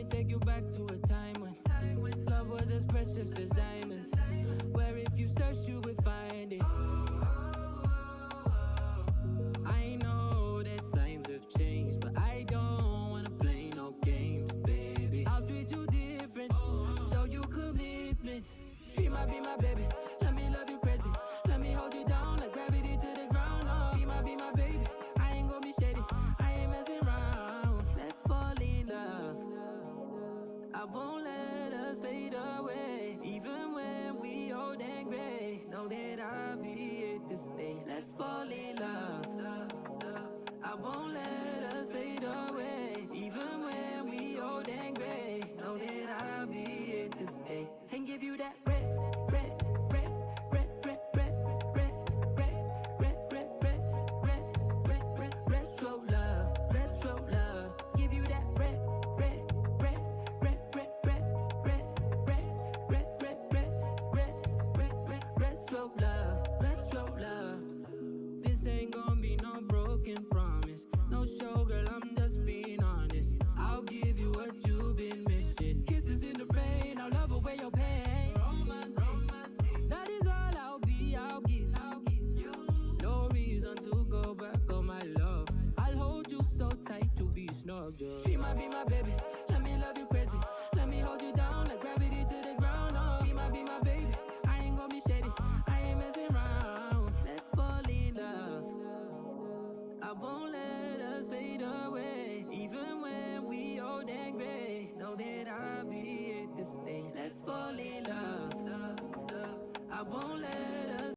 me take you back to a time when love was as precious as diamonds. Where if you search, you would find it. I know that times have changed, but I don't wanna play no games, baby. I'll treat you different, show you commitment. She might be my baby, let me love you crazy. Let me hold you down like gravity to the ground. Oh, be my baby, I ain't gonna be shady, I ain't messing around. Let's fall in love, I won't let us fade away. Even when we old and gray, know that I'll be here to stay. Let's fall in love, I won't let us fade away. Even when we old and gray, know that I'll be here to stay. And give you that red, red, red, red, red, red, red, red, red, red, red, red, red, retro love, retro love. Give you that red, red, red, red, red, red, red, red, red, red, red, red, red, retro love, retro love. This ain't gonna be no broken promise, no show, girl, I'm just being honest. I'll give you what you've been missing. Kisses in the rain, I'll love away your pain. Romantic, that is all I'll be, I'll give you. No reason to go back on my love. I'll hold you so tight, you'll be snug, girl. She might be my baby, let me love you crazy. Let me hold you down like gravity to the ground. Oh, be my baby, I ain't gonna be shady, I ain't messing around. Let's fall in love, I won't